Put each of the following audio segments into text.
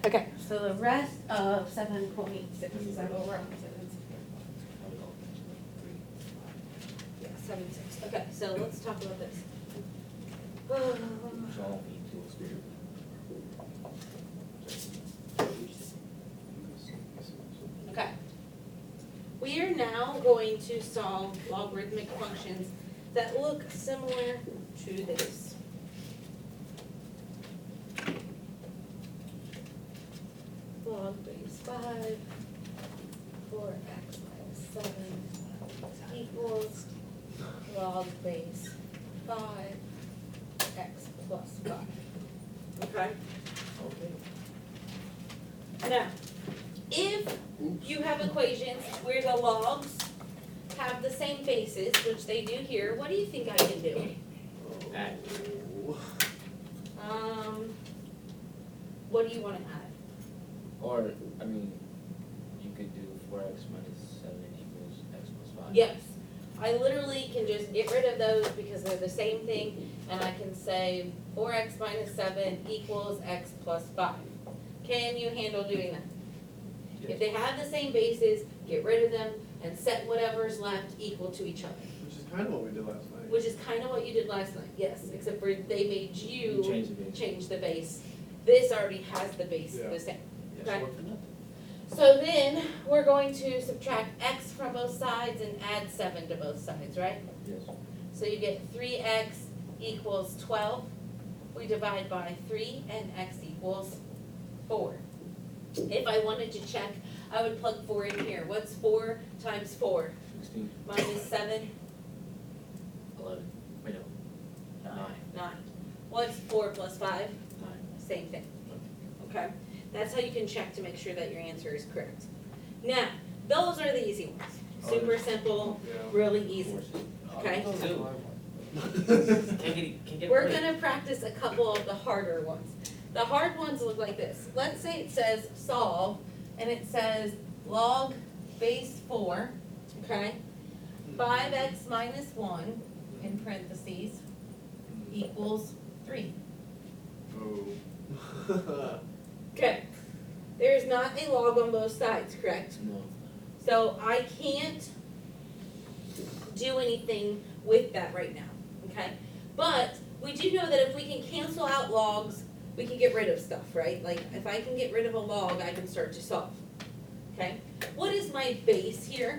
Okay, so the rest of 7.6, is that what we're on? Yeah, 7.6. Okay, so let's talk about this. Okay. We are now going to solve logarithmic functions that look similar to this. Log base 5, 4x minus 7 equals log base 5, x plus 5. Okay? Now, if you have equations where the logs have the same bases, which they do here, what do you think I can do? What do you want to add? Or, I mean, you could do 4x minus 7 equals x plus 5. Yes. I literally can just get rid of those because they're the same thing, and I can say 4x minus 7 equals x plus 5. Can you handle doing that? Yes. If they have the same bases, get rid of them and set whatever's left equal to each other. Which is kind of what we did last night. Which is kind of what you did last night, yes, except for they made you Change the base. change the base. This already has the base Yeah. the same. Yes, Okay. work for nothing. So then, we're going to subtract x from both sides and add 7 to both sides, right? Yes. So you get 3x equals 12. We divide by 3 and x equals 4. If I wanted to check, I would plug 4 in here. What's 4 times 4? 16. Minus 7? 11. Wait, no. 9. 9. What's 4 plus 5? 9. Same thing. Okay? That's how you can check to make sure that your answer is correct. Now, those are the easy ones. Super simple, Yeah. really easy. Okay? We're gonna practice a couple of the harder ones. The hard ones look like this. Let's say it says solve, and it says log base 4, okay? 5x minus 1, in parentheses, equals 3. Oh. Okay. There's not a log on both sides, correct? No. So I can't do anything with that right now, okay? But we do know that if we can cancel out logs, we can get rid of stuff, right? Like if I can get rid of a log, I can start to solve, okay? What is my base here?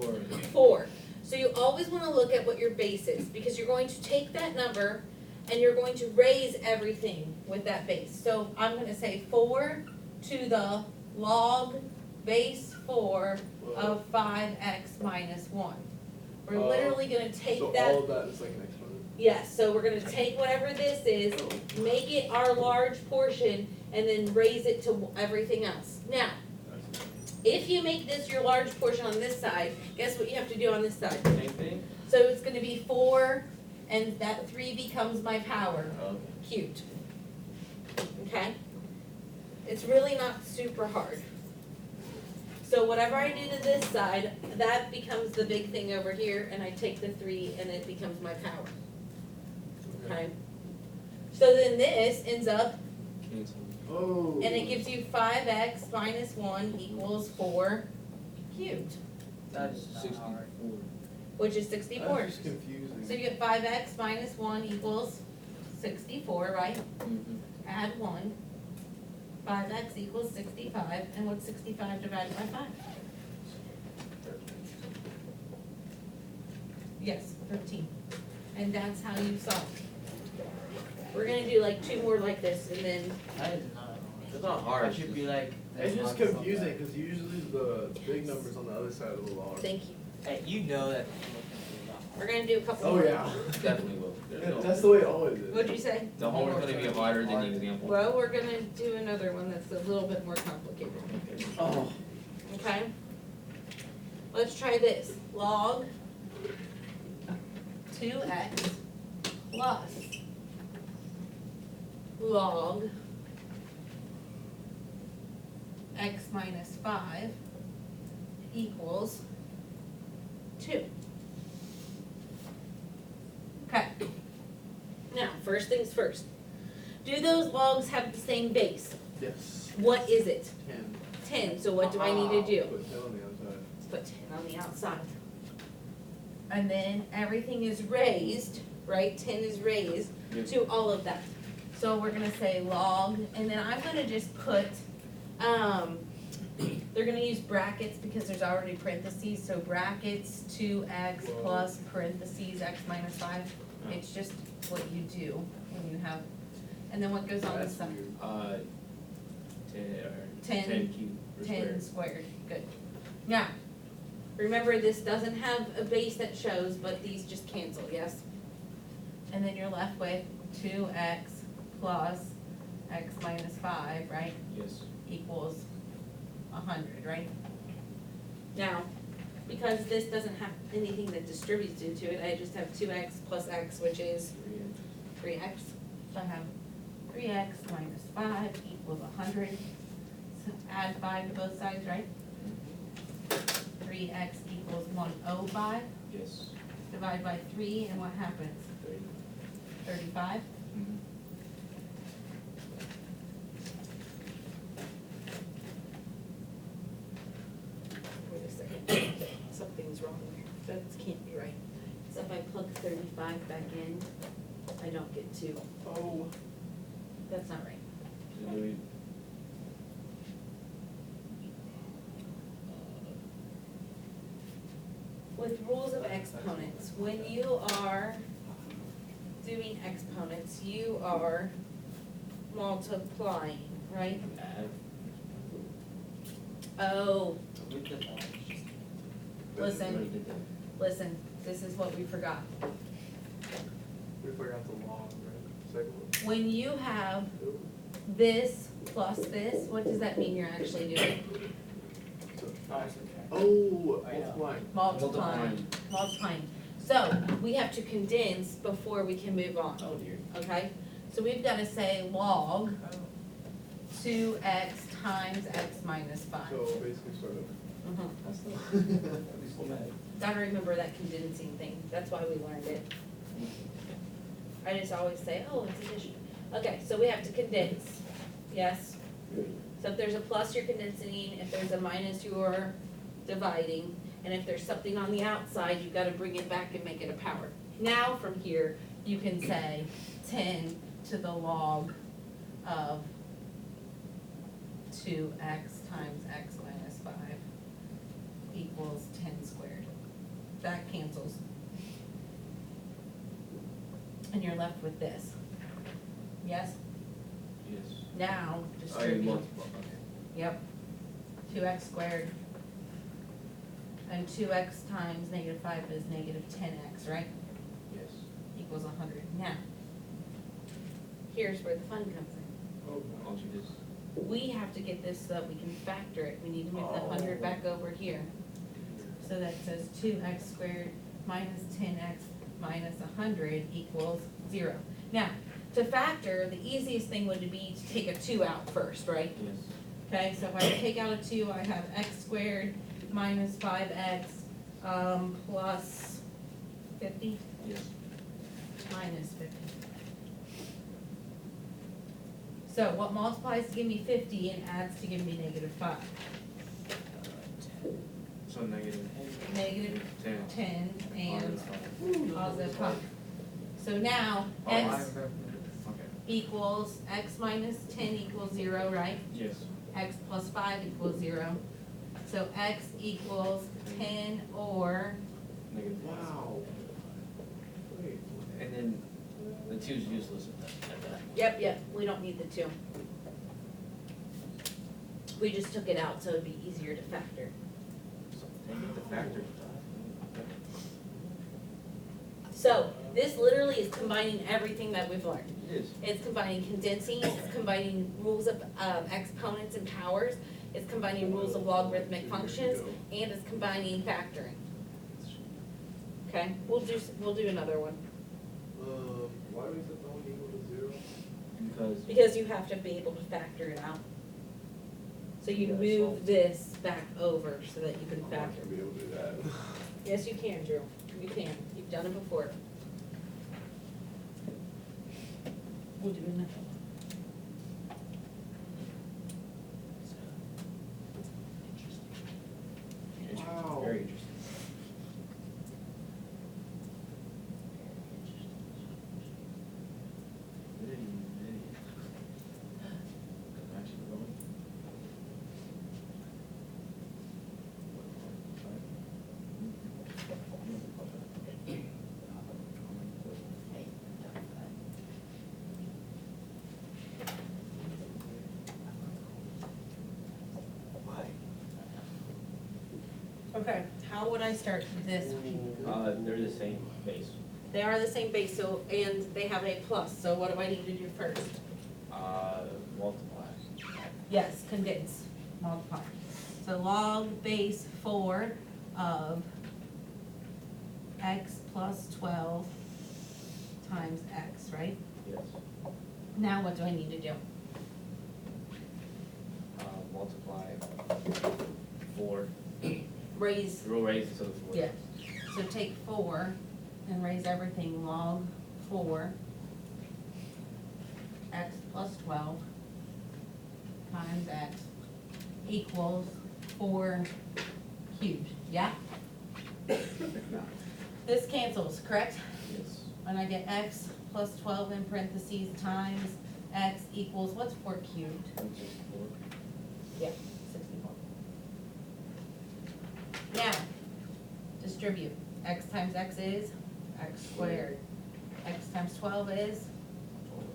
4. 4. So you always want to look at what your base is because you're going to take that number and you're going to raise everything with that base. So I'm going to say 4 to the log base 4 of 5x minus 1. We're literally going to take So that. all of that is like an exponent? Yes, so we're going to take whatever this is, make it our large portion, and then raise it to everything else. Now, if you make this your large portion on this side, guess what you have to do on this side? Same thing? So it's going to be 4, and that 3 becomes my power Okay. cubed. Okay? It's really not super hard. So whatever I do to this side, that becomes the big thing over here, and I take the 3 and it becomes my power. Okay? So then this ends up, Cancel. Oh. and it gives you 5x minus 1 equals 4 cubed, That's 64. which is 64. That's just confusing. So you get 5x minus 1 equals 64, right? Mm-hmm. Add 1. 5x equals 65, and what's 65 divided by 5? Yes, 13. And that's how you solve. We're gonna do like 2 more like this, and then, That is not. It's not hard. That should be like. It's just confusing because usually the big numbers on the other side of the log. thank you. Hey, you know that. We're gonna do a couple Oh, more. yeah. Definitely will. There's Yeah, no- that's the way it always is. What'd you say? The homework's gonna be harder than the example. Well, we're gonna do another one that's a little bit more complicated, Oh. okay? Let's try this. Log 2x plus log x minus 5 equals 2. Okay. Now, first things first. Do those logs have the same base? Yes. What is it? 10. 10, so what do I need to do? Put 10 on the outside. Put 10 on the outside. And then everything is raised, right? 10 is raised to all of that. So we're gonna say log, and then I'm gonna just put, they're gonna use brackets because there's already parentheses, so brackets 2x plus parentheses x minus 5. It's just what you do when you have, and then what goes on the That's side? weird. 10 10 cubed per 10 square. squared, good. Now, remember this doesn't have a base that shows, but these just cancel, yes? And then you're left with 2x plus x minus 5, right, Yes. equals 100, right? Now, because this doesn't have anything that distributes into it, I just have 2x plus x, which is 3x. So I have 3x minus 5 equals 100. So add 5 to both sides, right? 3x equals 105. Yes. Divide by 3, and what happens? 30. 35. Mhm. Wait a second. Something's wrong there. That can't be right. So if I plug 35 back in, I don't get 2. Oh. That's not right. So do we, With rules of exponents, when you are doing exponents, you are multiplying, right? add? Oh, We did that. Listen. Already did that. listen, this is what we forgot. We forgot the log, right? Second one. When you have this plus this, what does that mean you're actually doing? Oh, I know. multiplying. Multiplying. Multiplying. So, we have to condense before we can move on, Oh dear. okay? So we've gotta say log 2x times x minus 5. So basically sort of. Mhm. That's the, I'd be so mad. Gotta remember that condensing thing, that's why we learned it. I just always say, oh, it's addition. Okay, so we have to condense, yes? So if there's a plus, you're condensing, if there's a minus, you're dividing, and if there's something on the outside, you've gotta bring it back and make it a power. Now from here, you can say 10 to the log of 2x times x minus 5 equals 10 squared. That cancels. And you're left with this. Yes? Yes. Now, Oh, you distribute. multiply, okay. Yep. 2x squared. And 2x times negative 5 is negative 10x, right? Yes. Equals 100. Now, here's where the fun comes in. Oh, Why don't you just, We have to get this so that we can factor it. We need to move the 100 back over here. So that says 2x squared minus 10x minus 100 equals 0. Now, to factor, the easiest thing would be to take a 2 out first, right? yes. Okay, so if I take out a 2, I have x squared minus 5x plus 50 Yes. minus 50. So what multiplies to give me 50 and adds to give me negative 5? So negative Negative 10. 10 and positive 5. So now Oh, I x remember. Okay. equals x minus 10 equals 0, right? Yes. X plus 5 equals 0. So x equals 10 or, Negative. wow. Wait. And then the 2 is useless at that. yep, we don't need the 2. We just took it out so it'd be easier to factor. So take the factor. So this literally is combining everything that we've learned. It is. It's combining condensing, it's combining rules of exponents and powers, it's combining rules of logarithmic functions, and it's combining factoring. Okay, we'll do another one, Why do we set the one equal to 0? Because. because you have to be able to factor it out. So you move this back over so that you can I'm not factor. gonna be able to do that. Yes, you can, Drew, you can, you've done it before. We'll do another one. Okay, how would I start this? They're the same base. They are the same base, so, and they have a plus, so what do I need to do first? Multiply. Yes, condense, multiply. So log base 4 of x plus 12 times x, right? Yes. Now what do I need to do? Multiply 4. Raise, We'll raise it to the 4. yeah, so take 4 and raise everything log 4 x plus 12 times x equals 4 cubed, yeah? This cancels, correct? Yes. And I get x plus 12 in parentheses times x equals, what's 4 cubed? Which is 4. Yeah, 64. Now, distribute. X times x is x squared. X times 12 is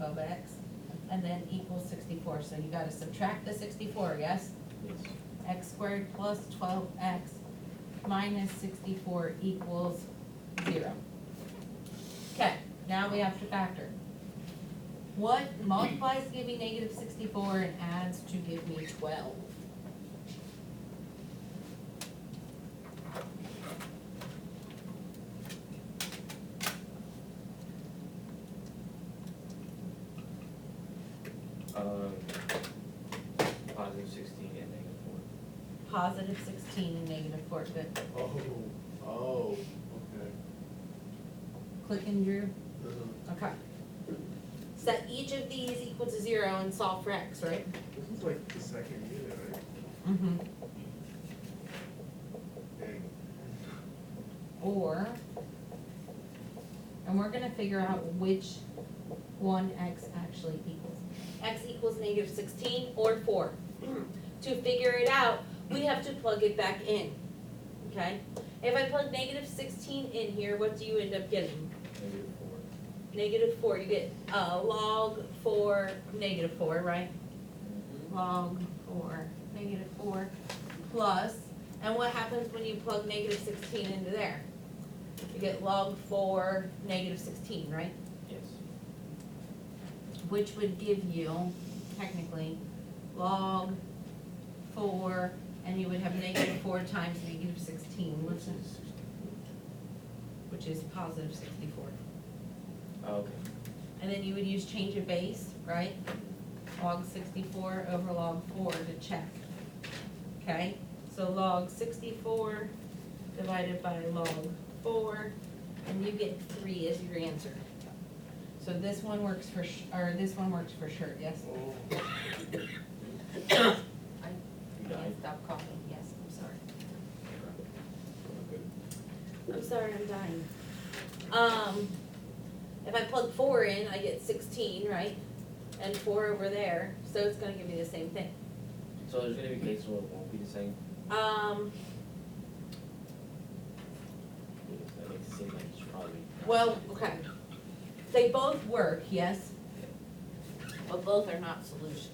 12x, and then equals 64. So you gotta subtract the 64, yes? Yes. X squared plus 12x minus 64 equals 0. Okay, now we have to factor. What multiplies to give me negative 64 and adds to give me 12? Positive 16 and negative 4. Positive 16 and negative 4, good. Oh, okay. Clicking, Drew? Uh-huh. Okay. Set each of these equal to 0 and solve for x, right? This is like the second unit, right? Mm-hmm. Dang. Or, and we're gonna figure out which one x actually equals. X equals negative 16 or 4. To figure it out, we have to plug it back in, okay? If I plug negative 16 in here, what do you end up getting? Negative 4. Negative 4, you get log 4, negative 4, right? Log 4, negative 4, plus, and what happens when you plug negative 16 into there? You get log 4, negative 16, right? Yes. Which would give you, technically, log 4, and you would have negative 4 times negative 16, which is positive 64. Oh, okay. And then you would use change of base, right? Log 64 over log 4 to check. Okay, so log 64 divided by log 4, and you get 3 as your answer. So this one works for, or this one works for sure, yes? Oh. You died? Stop coughing, yes, I'm sorry. Good. I'm sorry, I'm dying. If I plug 4 in, I get 16, right? And 4 over there, so it's gonna give me the same thing. So there's gonna be cases where it won't be the same? That makes it seem like it's probably. Well, okay. They both work, yes? But both are not solutions.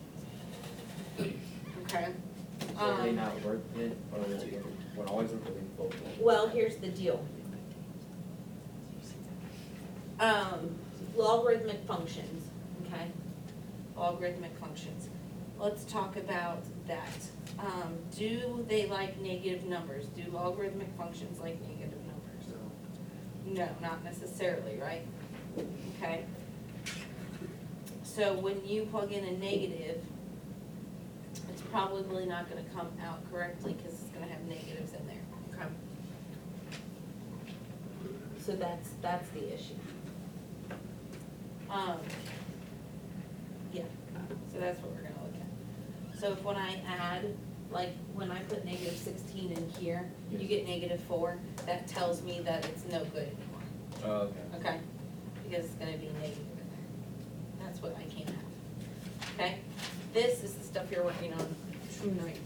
Okay? So are they not worth it, or would always work with both? Well, here's the deal. Logarithmic functions, okay? Logarithmic functions. Let's talk about that. Do they like negative numbers? Do logarithmic functions like negative numbers? No, not necessarily, right? Okay. So when you plug in a negative, it's probably not gonna come out correctly because it's gonna have negatives in there, okay? So that's the issue. Yeah, so that's what we're gonna look at. So if when I add, like, when I put negative 16 in here, you Yes. get negative 4, that tells me that it's no good anymore, Oh, okay. okay? Because it's gonna be negative in there. That's what I can't have, okay? This is the stuff you're working on tonight.